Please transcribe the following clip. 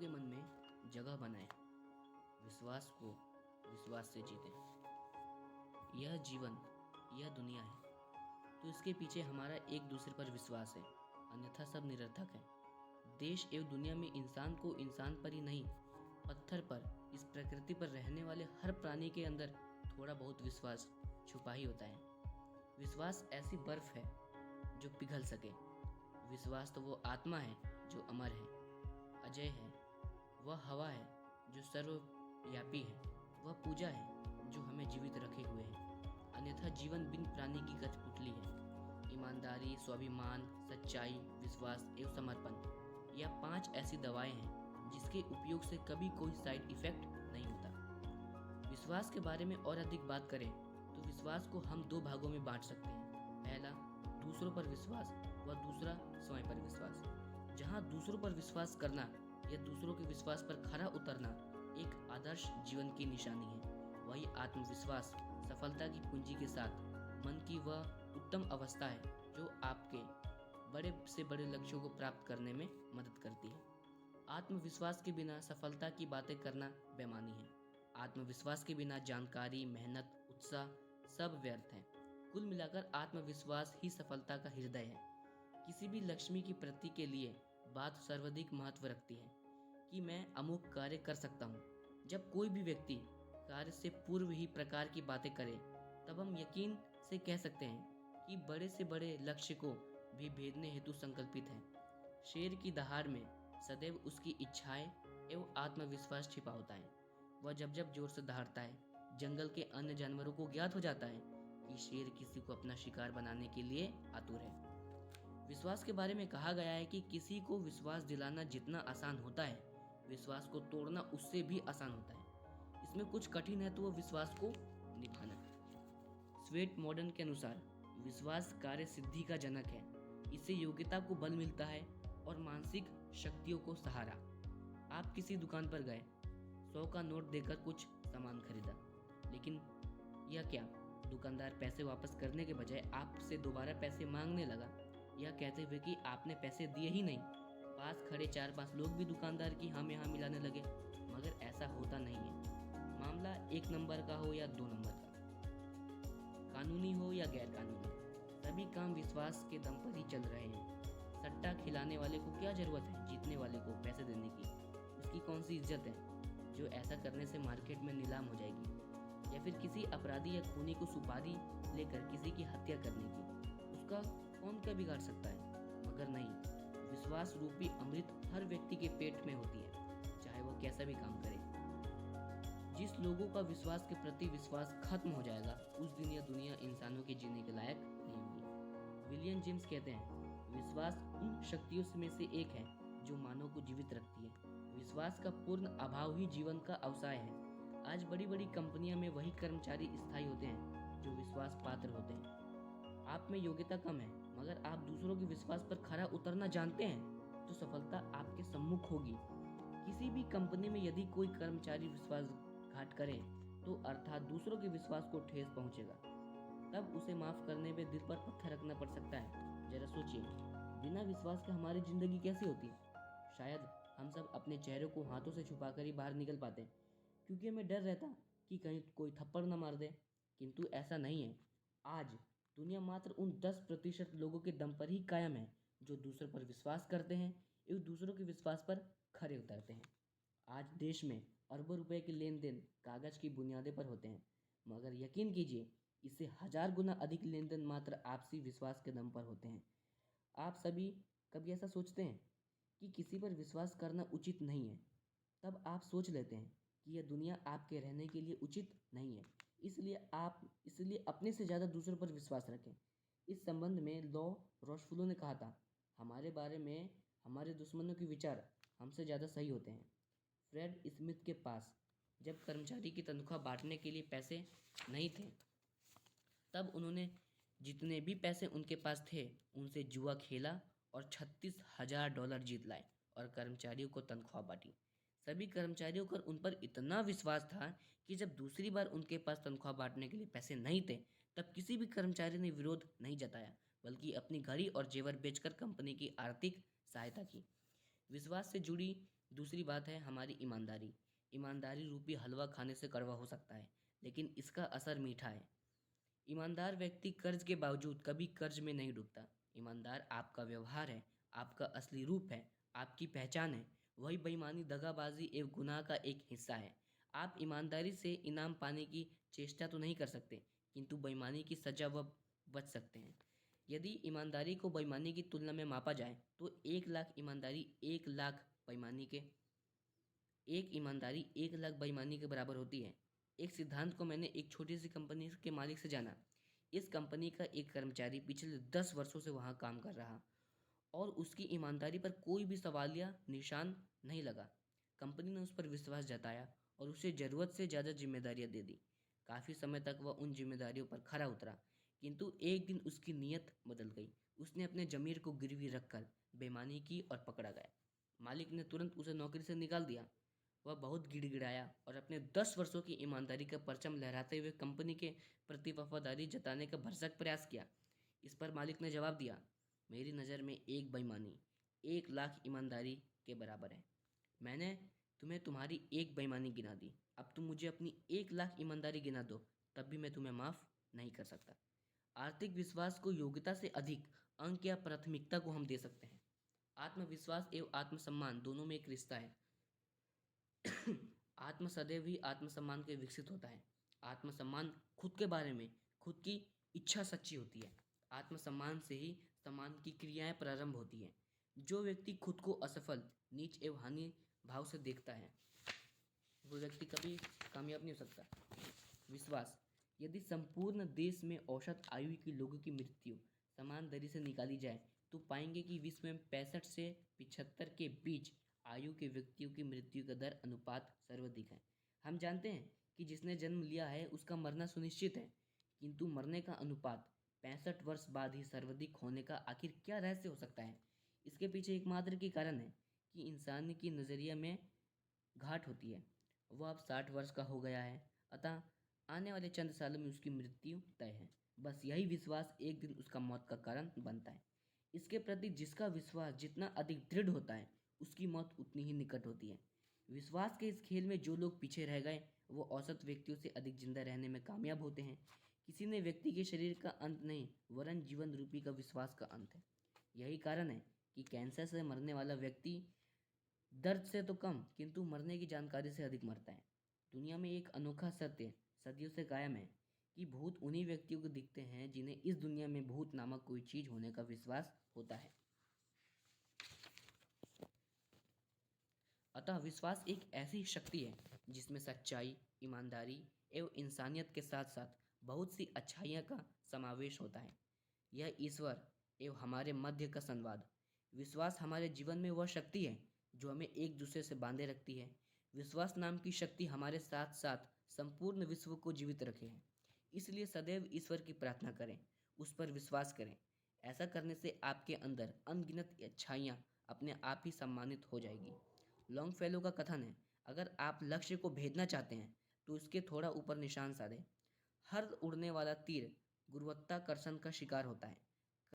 के मन में जगह बनाएं। विश्वास को विश्वास से जीतें। यह जीवन, यह दुनिया है तो इसके पीछे हमारा एक दूसरे पर विश्वास है, अन्यथा सब निरर्थक है। देश एवं दुनिया में इंसान को इंसान पर ही नहीं, पत्थर पर, इस प्रकृति पर रहने वाले हर प्राणी के अंदर थोड़ा बहुत विश्वास छुपा ही होता है। विश्वास ऐसी बर्फ है जो पिघल सके। विश्वास तो वो आत्मा है जो अमर है, अजय है। वह हवा है जो सर्वव्यापी है। वह पूजा है जो हमें जीवित रखे हुए है। अन्यथा जीवन बिन प्राणी की कठपुतली है। ईमानदारी, स्वाभिमान, सच्चाई, विश्वास एवं समर्पण, यह 5 ऐसी दवाएं हैं जिसके उपयोग से कभी कोई साइड इफेक्ट नहीं होता। विश्वास के बारे में और अधिक बात करें तो विश्वास को हम 2 भागों में बांट सकते हैं। पहला, दूसरों पर विश्वास व दूसरा, स्वयं पर विश्वास। जहां दूसरों पर विश्वास करना या दूसरों के विश्वास पर खरा उतरना एक आदर्श जीवन की निशानी है, वही आत्मविश्वास सफलता की पूंजी के साथ मन की वह उत्तम अवस्था है जो आपके बड़े से बड़े लक्ष्यों को प्राप्त करने में मदद करती है। आत्मविश्वास के बिना सफलता की बातें करना बेमानी है। आत्मविश्वास के बिना जानकारी, मेहनत, उत्साह सब व्यर्थ है। कुल मिलाकर आत्मविश्वास ही सफलता का हृदय है। किसी भी लक्ष्मी की प्राप्ति के लिए बात सर्वाधिक महत्व रखती है कि मैं अमुक कार्य कर सकता हूँ। जब कोई भी व्यक्ति कार्य से पूर्व ही प्रकार की बातें करे तब हम यकीन से कह सकते हैं कि बड़े से बड़े लक्ष्य को भी भेदने हेतु संकल्पित है। शेर की दहाड़ में सदैव उसकी इच्छाएं एवं आत्मविश्वास छिपा होता है। वह जब जब जोर से दहाड़ता है, जंगल के अन्य जानवरों को ज्ञात हो जाता है कि शेर किसी को अपना शिकार बनाने के लिए आतुर है। विश्वास के बारे में कहा गया है कि किसी को विश्वास दिलाना जितना आसान होता है, विश्वास को तोड़ना उससे भी आसान होता है। इसमें कुछ कठिन है तो वो विश्वास को निभाना। स्वेट मॉडर्न के अनुसार विश्वास कार्य सिद्धि का जनक है। इससे योग्यता को बल मिलता है और मानसिक शक्तियों को सहारा। आप किसी दुकान पर गए, 100 का नोट देकर कुछ सामान खरीदा, लेकिन यह क्या, दुकानदार पैसे वापस करने के बजाय आपसे दोबारा पैसे मांगने लगा, यह कहते हुए कि आपने पैसे दिए ही नहीं। पास खड़े 4-5 लोग भी दुकानदार की हाँ में हाँ मिलाने लगे, मगर ऐसा होता नहीं है। मामला 1 नंबर का हो या 2 नंबर का, कानूनी हो या गैर कानूनी, सभी काम विश्वास के दम पर ही चल रहे हैं। सट्टा खिलाने वाले को क्या जरूरत है जीतने वाले को पैसे देने की? उसकी कौन सी इज्जत है जो ऐसा करने से मार्केट में नीलाम हो जाएगी? या फिर किसी अपराधी या खूनी को सुपारी लेकर किसी की हत्या करने की, उसका कौन क्या बिगाड़ सकता है? मगर नहीं, विश्वास रूपी अमृत हर व्यक्ति के पेट में होती है, चाहे वो कैसा भी काम करे। जिस लोगों का विश्वास के प्रति विश्वास खत्म हो जाएगा, उस दिन यह दुनिया इंसानों के जीने के लायक नहीं होगी। विलियम जेम्स कहते हैं, विश्वास उन शक्तियों में से एक है जो मानव को जीवित रखती है। विश्वास का पूर्ण अभाव ही जीवन का अवसाय है। आज बड़ी बड़ी कंपनियों में वही कर्मचारी स्थायी होते हैं जो विश्वास पात्र होते हैं। आप में योग्यता कम है, मगर आप दूसरों के विश्वास पर खरा उतरना जानते हैं तो सफलता आपके सम्मुख होगी। किसी भी कंपनी में यदि कोई कर्मचारी विश्वासघात करे तो अर्थात दूसरों के विश्वास को ठेस पहुंचेगा, तब उसे माफ करने में दिल पर पत्थर रखना पड़ सकता है। जरा सोचिए, बिना विश्वास के हमारी जिंदगी कैसी होती? शायद हम सब अपने चेहरे को हाथों से छुपाकर ही बाहर निकल पाते, क्योंकि हमें डर रहता कि कहीं कोई थप्पड़ न मार दे। किंतु ऐसा नहीं है। आज दुनिया मात्र उन 10% लोगों के दम पर ही कायम है जो दूसरों पर विश्वास करते हैं एवं दूसरों के विश्वास पर खरे उतरते हैं। आज देश में अरबों रुपए के लेन देन कागज की बुनियादों पर होते हैं, मगर यकीन कीजिए इससे 1000 गुना अधिक लेन देन मात्र आपसी विश्वास के दम पर होते हैं। आप सभी कभी ऐसा सोचते हैं कि किसी पर विश्वास करना उचित नहीं है, तब आप सोच लेते हैं कि यह दुनिया आपके रहने के लिए उचित नहीं है, इसलिए अपने से ज़्यादा दूसरों पर विश्वास रखें। इस संबंध में लॉ रोशफुलो ने कहा था, हमारे बारे में हमारे दुश्मनों के विचार हमसे ज़्यादा सही होते हैं। फ्रेड स्मिथ के पास जब कर्मचारी की तनख्वाह बांटने के लिए पैसे नहीं थे, तब उन्होंने जितने भी पैसे उनके पास थे उनसे जुआ खेला और $36,000 जीत लाए और कर्मचारियों को तनख्वाह बांटी। सभी कर्मचारियों का उन पर इतना विश्वास था कि जब दूसरी बार उनके पास तनख्वाह बांटने के लिए पैसे नहीं थे, तब किसी भी कर्मचारी ने विरोध नहीं जताया, बल्कि अपनी घड़ी और जेवर बेचकर कंपनी की आर्थिक सहायता की। विश्वास से जुड़ी दूसरी बात है हमारी ईमानदारी। ईमानदारी रूपी हलवा खाने से कड़वा हो सकता है, लेकिन इसका असर मीठा है। ईमानदार व्यक्ति कर्ज के बावजूद कभी कर्ज में नहीं डूबता। ईमानदार आपका व्यवहार है, आपका असली रूप है, आपकी पहचान है। वही बेईमानी, दगाबाजी एवं गुनाह का एक हिस्सा है। आप ईमानदारी से इनाम पाने की चेष्टा तो नहीं कर सकते, किंतु बेईमानी की सजा व बच सकते हैं। यदि ईमानदारी को बेईमानी की तुलना में मापा जाए तो 1 लाख ईमानदारी 1 लाख बेईमानी के 1 लाख बेईमानी के बराबर होती है। एक सिद्धांत को मैंने एक छोटी सी कंपनी के मालिक से जाना। इस कंपनी का एक कर्मचारी पिछले 10 वर्षों से वहां काम कर रहा और उसकी ईमानदारी पर कोई भी सवाल या निशान नहीं लगा। कंपनी ने उस पर विश्वास जताया और उसे ज़रूरत से ज़्यादा जिम्मेदारियां दे दी। काफ़ी समय तक वह उन जिम्मेदारियों पर खरा उतरा, किंतु एक दिन उसकी नीयत बदल गई। उसने अपने ज़मीर को गिरवी रखकर बेईमानी की और पकड़ा गया। मालिक ने तुरंत उसे नौकरी से निकाल दिया। वह बहुत गिड़गिड़ाया और अपने 10 वर्षों की ईमानदारी का परचम लहराते हुए कंपनी के प्रति वफादारी जताने का भरसक प्रयास किया। इस पर मालिक ने जवाब दिया, मेरी नज़र में एक बेईमानी 1 लाख ईमानदारी के बराबर है। मैंने तुम्हें तुम्हारी एक बेईमानी गिना दी, अब तुम मुझे अपनी 1 लाख ईमानदारी गिना दो, तब भी मैं तुम्हें माफ़ नहीं कर सकता। आर्थिक विश्वास को योग्यता से अधिक अंक या प्राथमिकता को हम दे सकते हैं। आत्मविश्वास एवं आत्मसम्मान दोनों में एक रिश्ता है। आत्म सदैव ही आत्मसम्मान के विकसित होता है। आत्मसम्मान खुद के बारे में, खुद की इच्छा सच्ची होती है। आत्मसम्मान से ही सम्मान की क्रियाएं प्रारंभ होती हैं। जो व्यक्ति खुद को असफल, नीच एवं हानि भाव से देखता है, वो व्यक्ति कभी कामयाब नहीं हो सकता। विश्वास, यदि संपूर्ण देश में औसत आयु के लोगों की मृत्यु समान दर से निकाली जाए तो पाएंगे कि विश्व में 65 से 75 के बीच आयु के व्यक्तियों की मृत्यु का दर अनुपात सर्वाधिक है। हम जानते हैं कि जिसने जन्म लिया है उसका मरना सुनिश्चित है, किंतु मरने का अनुपात 65 वर्ष बाद ही सर्वाधिक होने का आखिर क्या रहस्य हो सकता है? इसके पीछे एकमात्र की कारण है कि इंसान की नज़रिया में घाट होती है। वह अब 60 वर्ष का हो गया है, अतः आने वाले चंद सालों में उसकी मृत्यु तय है। बस यही विश्वास एक दिन उसका मौत का कारण बनता है। इसके प्रति जिसका विश्वास जितना अधिक दृढ़ होता है, उसकी मौत उतनी ही निकट होती है। विश्वास के इस खेल में जो लोग पीछे रह गए, वो औसत व्यक्तियों से अधिक जिंदा रहने में कामयाब होते हैं। किसी ने व्यक्ति के शरीर का अंत नहीं, वरन जीवन रूपी का विश्वास का अंत है। यही कारण है कि कैंसर से मरने वाला व्यक्ति दर्द से तो कम, किंतु मरने की जानकारी से अधिक मरता है। दुनिया में एक अनोखा सत्य सदियों से कायम है कि भूत उन्हीं व्यक्तियों को दिखते हैं जिन्हें इस दुनिया में भूत नामक कोई चीज होने का विश्वास होता है। अतः विश्वास एक ऐसी शक्ति है जिसमें सच्चाई, ईमानदारी एवं इंसानियत के साथ साथ बहुत सी अच्छाइयाँ का समावेश होता है। यह ईश्वर एवं हमारे मध्य का संवाद। विश्वास हमारे जीवन में वह शक्ति है जो हमें एक दूसरे से बांधे रखती है। विश्वास नाम की शक्ति हमारे साथ साथ संपूर्ण विश्व को जीवित रखे है। इसलिए सदैव ईश्वर की प्रार्थना करें, उस पर विश्वास करें। ऐसा करने से आपके अंदर अनगिनत अच्छाइयाँ अपने आप ही सम्मानित हो जाएगी। लॉन्गफेलो का कथन है, अगर आप लक्ष्य को भेदना चाहते हैं तो उसके थोड़ा ऊपर निशान साधें। हर उड़ने वाला तीर गुरुत्वाकर्षण का शिकार होता है।